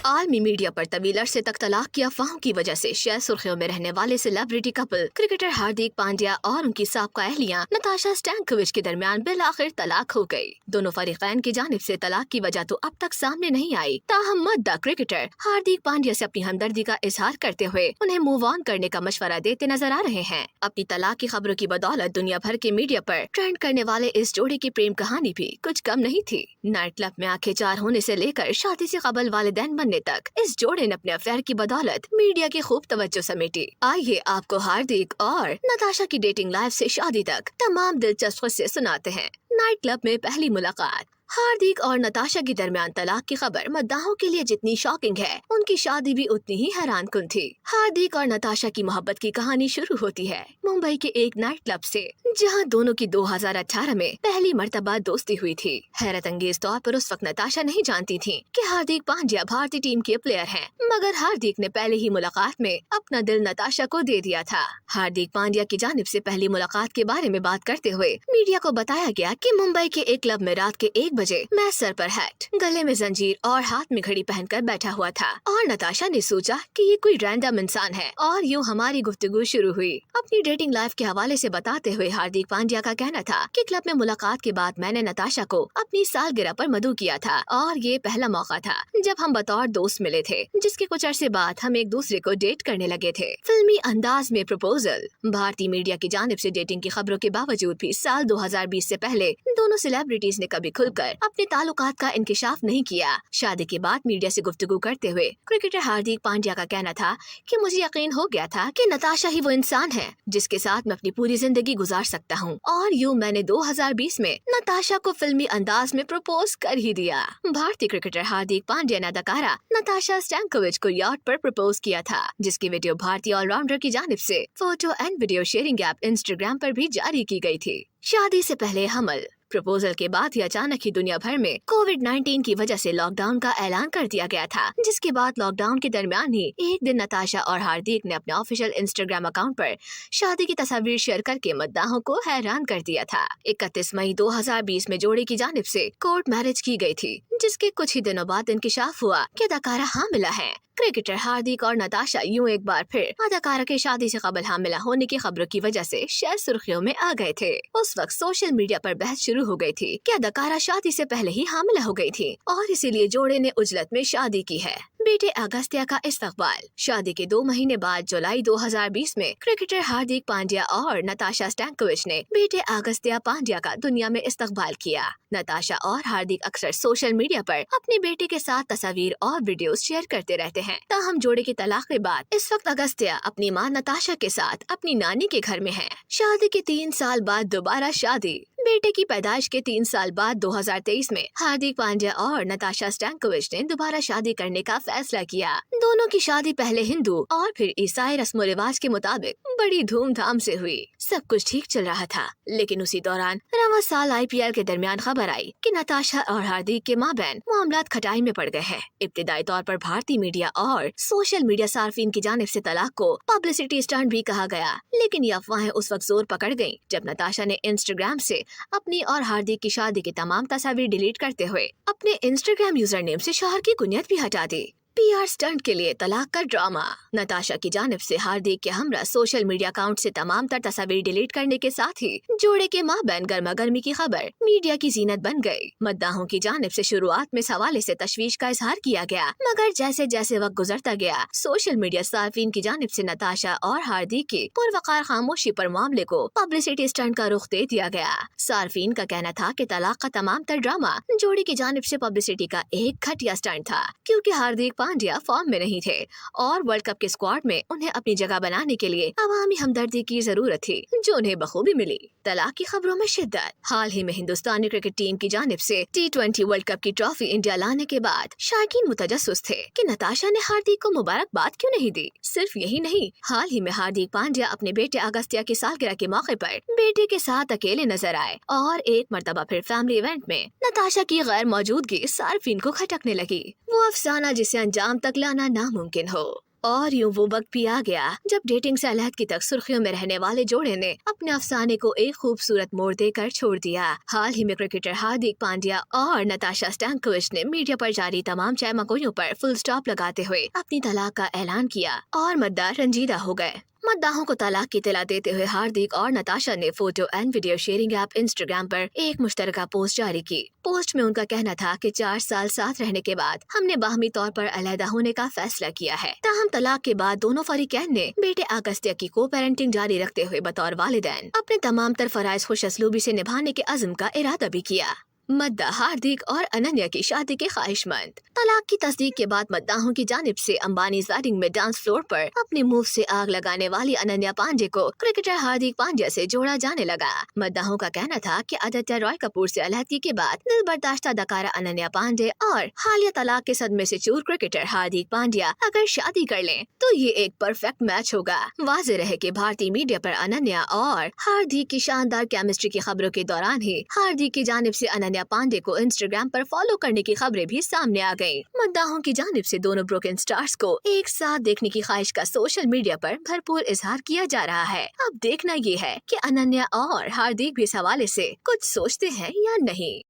आलमी मीडिया पर तवील अरसे तक तलाक की अफवाहों की वजह से शहर सुर्खियों में रहने वाले celebrity couple cricketer Hardik Pandya और उनकी साबका अहलिया नताशा स्टैनकोविच के दरमियान बिल आखिर तलाक हो गई। दोनों फरीकैन की जानिब से तलाक की वजह तो अब तक सामने नहीं आई। ताहम मद्दा क्रिकेटर हार्दिक पांड्या से अपनी हमदर्दी का इजहार करते हुए उन्हें मूव ऑन करने का मशवरा देते नजर आ रहे हैं। अपनी तलाक की खबरों की बदौलत दुनिया भर के मीडिया पर ट्रेंड करने वाले इस जोड़ी की प्रेम कहानी भी कुछ कम नहीं थी। नाइट क्लब में आंखें चार होने से लेकर शादी से कबल वालिदैन बनने तक इस जोड़े ने अपने अफेयर की बदौलत मीडिया की खूब तवज्जो समेटी। आइए आपको हार्दिक और नताशा की डेटिंग लाइफ से शादी तक तमाम दिलचस्प किस्से सुनाते हैं। नाइट क्लब में पहली मुलाकात। हार्दिक और नताशा के दरमियान तलाक की खबर मद्दाहों के लिए जितनी शॉकिंग है, उनकी शादी भी उतनी ही हैरानकुन थी। हार्दिक और नताशा की मोहब्बत की कहानी शुरू होती है मुंबई के एक नाइट क्लब से, जहां दोनों की 2018 में पहली मर्तबा दोस्ती हुई थी। हैरत अंगेज तौर पर उस वक्त नताशा नहीं जानती थी कि हार्दिक पांड्या भारतीय टीम के प्लेयर हैं, मगर हार्दिक ने पहले ही मुलाकात में अपना दिल नताशा को दे दिया था। हार्दिक पांड्या की जानिब से पहली मुलाकात के बारे में बात करते हुए मीडिया को बताया गया कि मुंबई के एक क्लब में रात के 1 बजे मैं सर पर हैट, गले में जंजीर और हाथ में घड़ी पहनकर बैठा हुआ था और नताशा ने सोचा कि ये कोई रैंडम इंसान है और यूँ हमारी गुफ्तगू शुरू हुई। अपनी डेटिंग लाइफ के हवाले से बताते हुए हार्दिक पांड्या का कहना था कि क्लब में मुलाकात के बाद मैंने नताशा को अपनी सालगिरह पर मदऊ किया था और ये पहला मौका था जब हम बतौर दोस्त मिले थे, जिसके कुछ अरसे बाद हम एक दूसरे को डेट करने लगे थे। फिल्मी अंदाज में प्रपोजल। भारतीय मीडिया की जानिब से डेटिंग की खबरों के बावजूद भी साल 2020 से पहले दोनों सेलिब्रिटीज ने कभी खुलकर अपने ताल्लुकात का इंकिशाफ नहीं किया। शादी के बाद मीडिया से गुफ्तगू करते हुए क्रिकेटर हार्दिक पांड्या का कहना था कि मुझे यकीन हो गया था कि नताशा ही वो इंसान है जिसके साथ मैं अपनी पूरी जिंदगी गुजार सकता हूँ, और यूँ मैंने 2020 में नताशा को फिल्मी अंदाज में प्रपोज कर ही दिया। भारतीय क्रिकेटर हार्दिक पांड्या ने अदाकारा नताशा स्टैनकोविच को यॉट पर प्रपोज किया था, जिसकी वीडियो भारतीय ऑलराउंडर की जानिब से photo and video sharing app Instagram पर भी जारी की गई थी। शादी से पहले हमल। प्रपोजल के बाद ही अचानक ही दुनिया भर में कोविड-19 की वजह से लॉकडाउन का ऐलान कर दिया गया था, जिसके बाद लॉकडाउन के दरमियान ही एक दिन नताशा और हार्दिक ने अपने ऑफिशियल इंस्टाग्राम अकाउंट पर शादी की तस्वीर शेयर करके मद्दाहों को हैरान कर दिया था। 31 मई 2020 में जोड़े की जानिब से कोर्ट मैरिज की गई थी, जिसके कुछ ही दिनों बाद इंकिशाफ हुआ कि अदाकारा हामिला है। क्रिकेटर हार्दिक और नताशा यूं एक बार फिर अदाकारा के शादी से कबल हामिला होने की खबरों की वजह से शहर सुर्खियों में आ गए थे। उस वक्त सोशल मीडिया पर बहस शुरू हो गई थी कि अदाकारा शादी से पहले ही हामिला हो गई थी और इसीलिए जोड़े ने उजलत में शादी की है। बेटे अगस्त्या का इस्तकबाल। शादी के 2 महीने बाद जुलाई 2020 में क्रिकेटर हार्दिक पांड्या और नताशा स्टैनकोविच ने बेटे अगस्त्या पांड्या का दुनिया में इस्तकबाल किया। नताशा और हार्दिक अक्सर सोशल मीडिया पर अपने बेटे के साथ तस्वीर और वीडियोस शेयर करते रहते हैं। ताहम जोड़े के तलाक के बाद इस वक्त अगस्त्या अपनी मां नताशा के साथ अपनी नानी के घर में है। शादी के 3 साल बाद दोबारा शादी। बेटे की पैदाइश के 3 साल बाद 2023 में हार्दिक पांड्या और नताशा स्टैनकोविच ने दोबारा शादी करने का फैसला किया। दोनों की शादी पहले हिंदू और फिर ईसाई रस्मो रिवाज के मुताबिक बड़ी धूमधाम से हुई। सब कुछ ठीक चल रहा था, लेकिन उसी दौरान रवा साल IPL के दरमियान खबर आई कि नताशा और हार्दिक के माबैन मामलात खटाई में पड़ गए हैं। इब्तिदाई तौर पर भारतीय मीडिया और सोशल मीडिया सार्फिन की जानिब से तलाक को पब्लिसिटी स्टंट भी कहा गया, लेकिन ये अफवाहें उस वक्त जोर पकड़ गयी जब नताशा ने इंस्टाग्राम से अपनी और हार्दिक की शादी की तमाम तस्वीर डिलीट करते हुए अपने इंस्टाग्राम यूजर नेम से शौहर की कुनियत भी हटा दी। PR स्टंट के लिए तलाक का ड्रामा। नताशा की जानिब से हार्दिक के हमरा सोशल मीडिया अकाउंट से तमाम तर तस्वीर डिलीट करने के साथ ही जोड़े के माबैन गर्मा गर्मी की खबर मीडिया की जीनत बन गई। मद्दाहों की जानिब से शुरुआत में इस हवाले से तशवीश का इजहार किया गया, मगर जैसे जैसे वक्त गुजरता गया सोशल मीडिया सार्फिन की जानिब से नताशा और हार्दिक की पुरवकार खामोशी पर मामले को पब्लिसिटी स्टंट का रुख दे दिया गया। सार्फिन का कहना था कि तलाक का तमाम तर ड्रामा जोड़े की जानिब से पब्लिसिटी का एक घटिया स्टंट था, क्योंकि हार्दिक पांड्या फॉर्म में नहीं थे और वर्ल्ड कप के स्क्वाड में उन्हें अपनी जगह बनाने के लिए अवामी हमदर्दी की जरूरत थी, जो उन्हें बखूबी मिली। तलाक की खबरों में शिद्दत। हाल ही में हिंदुस्तानी क्रिकेट टीम की जानिब से T20 वर्ल्ड कप की ट्रॉफी इंडिया लाने के बाद शायकीन मुतजस्सिस थे कि नताशा ने हार्दिक को मुबारकबाद क्यों नहीं दी। सिर्फ यही नहीं, हाल ही में हार्दिक पांड्या अपने बेटे अगस्त्या की सालगिरह के मौके पर बेटे के साथ अकेले नजर आए और एक मर्तबा फिर फैमिली इवेंट में नताशा की गैर मौजूदगी सार्फिन को खटकने लगी। वो अफसाना जिसे अंजाम तक लाना नामुमकिन हो। और यूं वो वक्त भी आ गया जब डेटिंग से अलहदगी तक सुर्खियों में रहने वाले जोड़े ने अपने अफसाने को एक खूबसूरत मोड़ देकर छोड़ दिया। हाल ही में क्रिकेटर हार्दिक पांड्या और नताशा स्टैंकोविच ने मीडिया पर जारी तमाम चहमगोइयों पर फुल स्टॉप लगाते हुए अपनी तलाक का ऐलान किया और मद्दार रंजीदा हो गए। मद्दाहों को तलाक की इत्तला देते हुए हार्दिक और नताशा ने photo and video sharing app Instagram पर एक मुश्तरका पोस्ट जारी की। पोस्ट में उनका कहना था कि 4 साल साथ रहने के बाद हमने बाहमी तौर पर अलहदा होने का फैसला किया है। ताहम तलाक के बाद दोनों फरीकैन ने बेटे आगस्त्य की को पेरेंटिंग जारी रखते हुए बतौर वालिदैन अपने तमाम तर फराइज खुश असलूबी से निभाने के अज़्म का इरादा भी किया। मद्दा हार्दिक और अनन्या की शादी के ख्वाहिशमंद। तलाक की तस्दीक के बाद मद्दाहों की जानिब से अंबानी वेडिंग में डांस फ्लोर पर अपने मूव से आग लगाने वाली अनन्या पांडे को क्रिकेटर हार्दिक पांड्या से जोड़ा जाने लगा। मद्दाहों का कहना था कि आदित्य रॉय कपूर से अलहदगी के बाद दिल बर्दाश्ता अदाकारा अनन्या पांडे और हालिया तलाक के सदमे से चूर क्रिकेटर हार्दिक पांड्या अगर शादी कर लें तो ये एक परफेक्ट मैच होगा। वाज़ेह रहे कि भारतीय मीडिया पर अनन्या और हार्दिक की शानदार केमिस्ट्री की खबरों के दौरान ही हार्दिक की जानिब से अनन्या पांडे को इंस्टाग्राम पर फॉलो करने की खबरें भी सामने आ गईं। मद्दाहों की जानिब से दोनों ब्रोकन स्टार्स को एक साथ देखने की ख्वाहिश का सोशल मीडिया पर भरपूर इजहार किया जा रहा है। अब देखना ये है कि अनन्या और हार्दिक भी इस हवाले से कुछ सोचते हैं या नहीं।